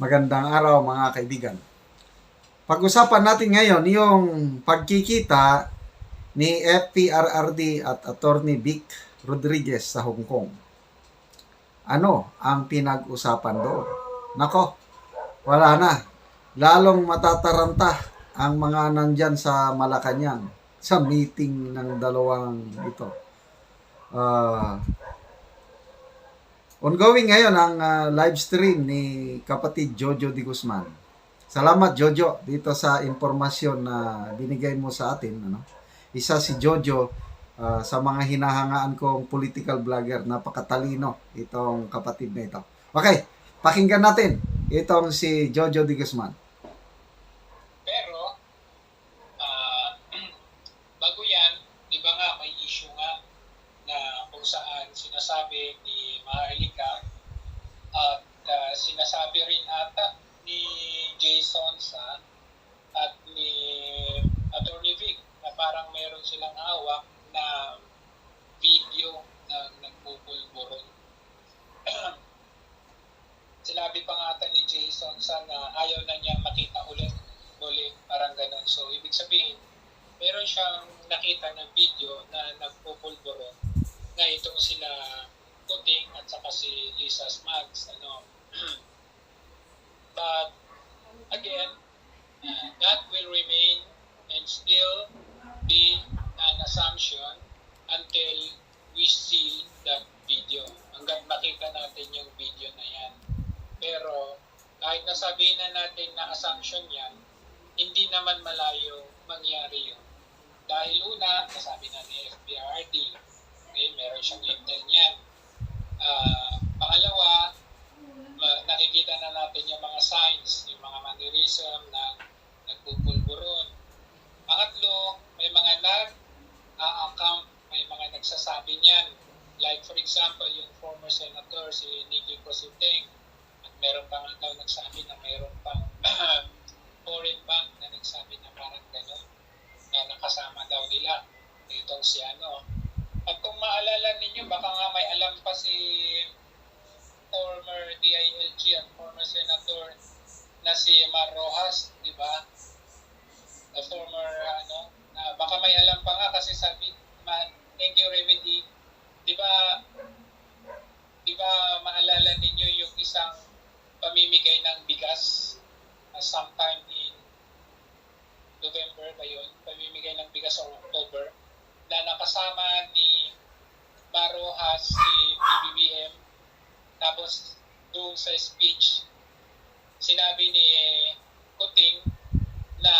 Magandang araw mga kaibigan. Pag-usapan natin ngayon yung pagkikita ni FPRRD at Attorney Vic Rodriguez sa Hong Kong. Ano ang pinag-usapan doon? Nako, wala na. Lalong matataranta ang mga nandyan sa Malacanang sa meeting ng dalawang ito. Ongoing ngayon ang live stream ni kapatid Jojo de Guzman. Salamat Jojo dito sa impormasyon na binigay mo sa atin. Isa si Jojo sa mga hinahangaan kong political vlogger. Napakatalino itong kapatid na ito. Okay, pakinggan natin itong si Jojo de Guzman. Pero, bago yan, di ba nga may issue nga na kung saan sinasabi ni Maharlika at sinasabi rin ata ni Jason Sa at ni Attorney Vic na parang meron silang hawak na video na nagpupulburon. Sinabi pa nga ata ni Jason Sa na ayaw na niya makita ulit muli, parang ganun. So, ibig sabihin, meron siyang nakita ng video na nagpupulburon na itong sila Kuting at saka si Lisa Smugs. But, again, that will remain and still be an assumption until we see that video. Hanggang makita natin yung video na yan. Pero, kahit nasabihin na natin na assumption yan, hindi naman malayo mangyari yun. Dahil una, nasabi na ni FPRD, okay, meron siyang intel niyan. Pangalawa, nakikita na natin yung mga signs, yung mga mannerism na nagpupulburon. Pangatlo, may mga nag-account, may mga nagsasabi niyan. Like for example, yung former senator, si Nicky Cositeng, at meron pa nga daw nagsabi na meron pang foreign bank na nagsabi na parang gano'n, na nakasama daw nila itong si ano. At kung maalala ninyo, baka nga may alam pa si former DILG at former senator na si Mar Rojas, di ba? Former baka may alam pa nga kasi sabi, thank you Remedy, di ba maalala ninyo yung isang pamimigay ng bigas sometime in November ba yun? Pamimigay ng bigas sa October na nakasama ni Marojas si BBBM. Tapos doon sa speech sinabi ni Kuting na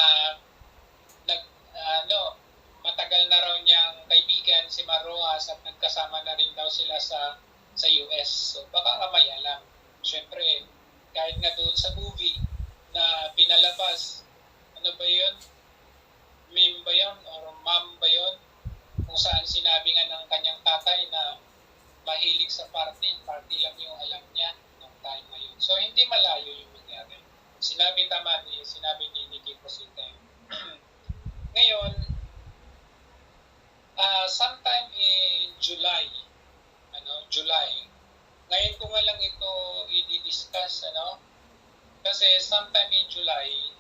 matagal na raw niyang kaibigan si Marojas at nagkasama na rin daw sila sa US. So baka nga may alam. Siyempre, kahit nga doon sa movie na pinalabas, ano ba yun? Meme ba yun? Or mom ba yun? Kung saan sinabi nga ng kanyang tatay na mahilig sa party lang yung alam niya noong time na yun. So, hindi malayo yung nangyari. Sinabi ni Nicky Cositeng. Ngayon, sometime in July, ngayon ko nga lang ito i-discuss, kasi sometime in July,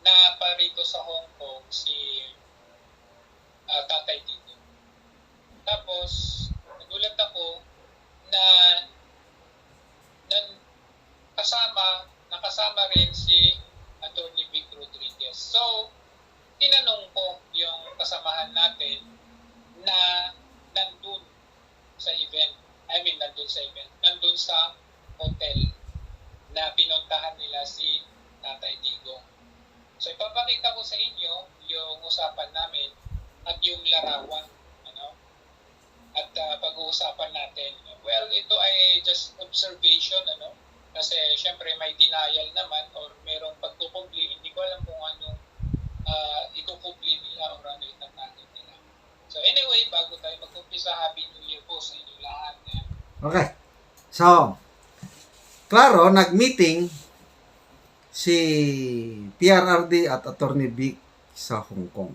na parito sa Hong Kong si Tatay Dito. Tapos, nagulat ako na nakasama rin si Attorney Vic Rodriguez. So, tinanong ko yung kasamahan natin na nandun sa event. Nandun sa hotel na pinuntahan nila si Tatay Digong. So, ipapakita ko sa inyo yung usapan namin at yung larawan. At pag-uusapan natin. Well, ito ay just observation, kasi syempre may denial naman or merong pagkukubli. Hindi ko alam kung anong ikukubli nila or ano itatago nila. So, anyway, bago tayo mag-umpisa, Happy New Year po sa inyo lahat. Okay. So, klaro, nag-meeting si PRRD at Attorney Vic sa Hong Kong.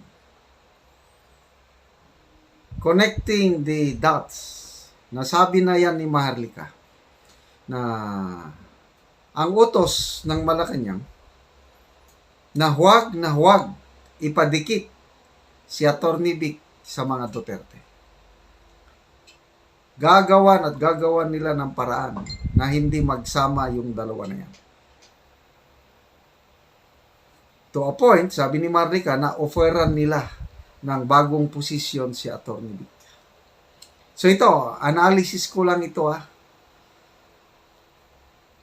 Connecting the dots, nasabi na yan ni Maharlika na ang utos ng Malacanang na huwag ipadikit si Atty. Vic sa mga Duterte. Gagawan nila ng paraan na hindi magsama yung dalawa na yan. To a point, sabi ni Marlica, na offeran nila ng bagong posisyon si Atty. Vic. So ito, analysis ko lang ito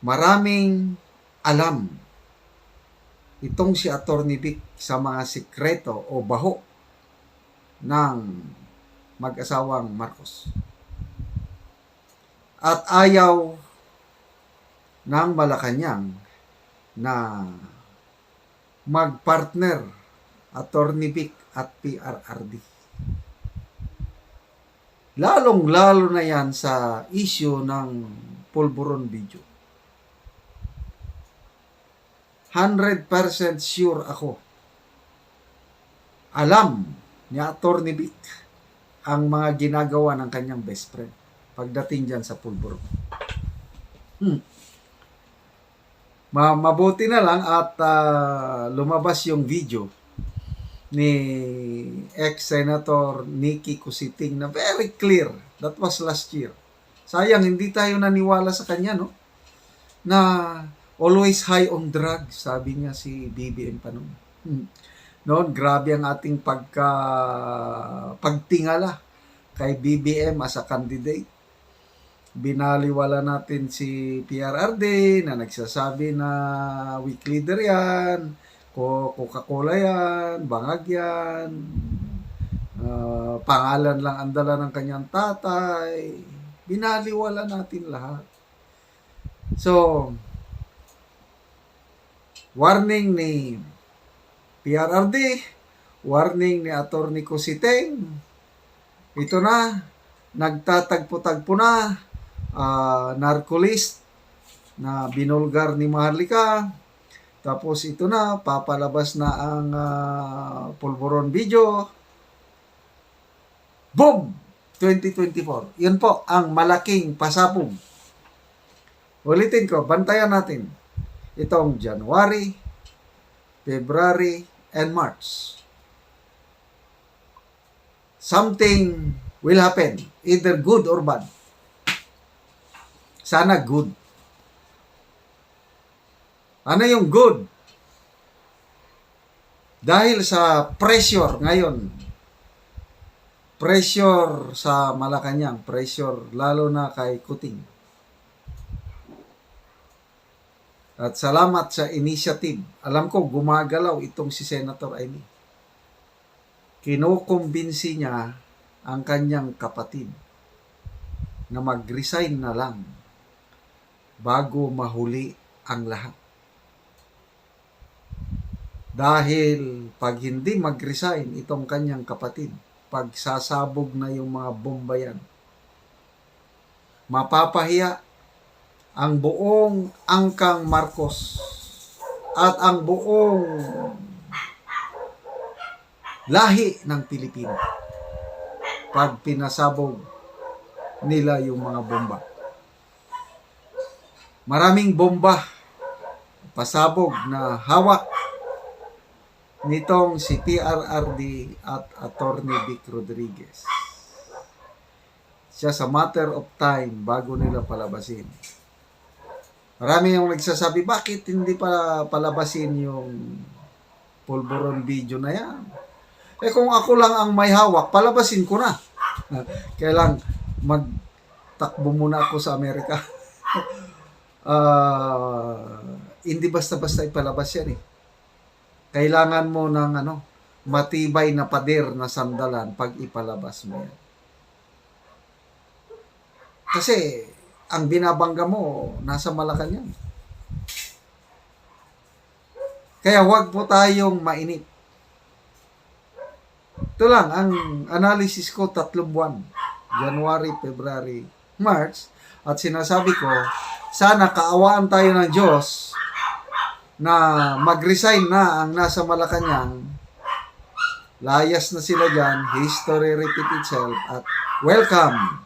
Maraming alam itong si Atty. Vic sa mga sikreto o baho ng mag-asawang Marcos. At ayaw ng Malacanang na magpartner Atty. Vic at PRRD. Lalong-lalo na yan sa issue ng pulburon video. 100% sure ako. Alam ni Atty. Vic ang mga ginagawa ng kanyang best friend pagdating dyan sa pulburon. Mabuti na lang at lumabas yung video ni ex-senator Nikki Cusiting na very clear. That was last year. Sayang, hindi tayo naniwala sa kanya, no? Na always high on drugs, sabi niya si BBM pa noon. Noon, grabe ang ating pagtingala kay BBM as a candidate. Binaliwala natin si PRRD na nagsasabi na weak leader yan, Coca-Cola yan, bangag yan, pangalan lang ang dala ng kanyang tatay. Binaliwala natin lahat. So, warning ni PRRD, warning ni Atty. Cusiting, ito na, nagtatagpo-tagpo na, narcolist na binulgar ni Maharlika. Tapos ito na, papalabas na ang pulburon video. Boom! 2024. Yun po ang malaking pasabog. Ulitin ko, bantayan natin itong January, February, and March. Something will happen, either good or bad. Sana good. Ano yung good? Dahil sa pressure ngayon, pressure sa Malacanang, pressure lalo na kay Kuting. At salamat sa initiative. Alam ko, gumagalaw itong si Senator Amy. Kinukumbinsi niya ang kanyang kapatid na mag-resign na lang bago mahuli ang lahat. Dahil pag hindi mag-resign itong kanyang kapatid, pag sasabog na yung mga bomba yan, mapapahiya ang buong angkang Marcos at ang buong lahi ng Pilipino pag pinasabog nila yung mga bomba. Maraming bomba pasabog na hawak nitong si PRRD at Atty. Vic Rodriguez. Siya sa matter of time bago nila palabasin. Marami yung nagsasabi, bakit hindi pa palabasin yung pulburon video na yan? Eh kung ako lang ang may hawak, palabasin ko na. Kailang magtakbo muna ako sa Amerika. Hindi basta-basta ipalabas yan eh. Kailangan mo ng matibay na pader na sandalan pag ipalabas mo yan. Kasi ang binabangga mo nasa Malacanang. Kaya huwag po tayong mainip. Ito lang, ang analysis ko 3 buwan. January, February, March. At sinasabi ko, sana kaawaan tayo ng Diyos na mag-resign na ang nasa Malacanang. Layas na sila dyan. History repeat itself. At welcome,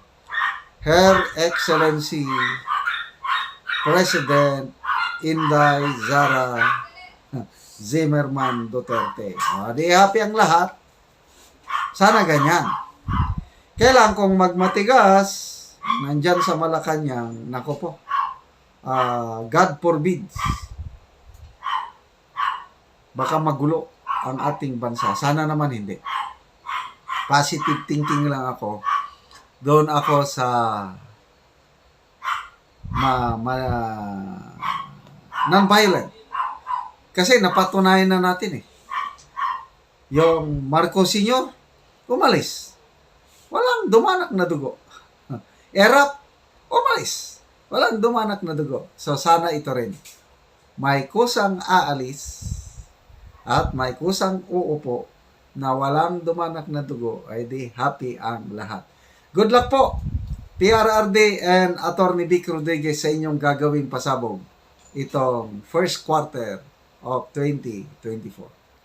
Her Excellency President Inday Zara Zimmerman Duterte. Di happy ang lahat. Sana ganyan. Kailan kung magmatigas, nandyan sa Malacanang, nako po, God forbids, baka magulo ang ating bansa. Sana naman hindi. Positive thinking lang ako. Doon ako sa non-violent. Kasi napatunayan na natin eh. Yung Marcos Sr., umalis. Walang dumanak na dugo. Erap, umalis. Walang dumanak na dugo. So sana ito rin. May kusang aalis at may kusang uupo na walang dumanak na dugo, ay di happy ang lahat. Good luck po, PRRD and Attorney Vic Rodriguez, sa inyong gagawing pasabog itong first quarter of 2024.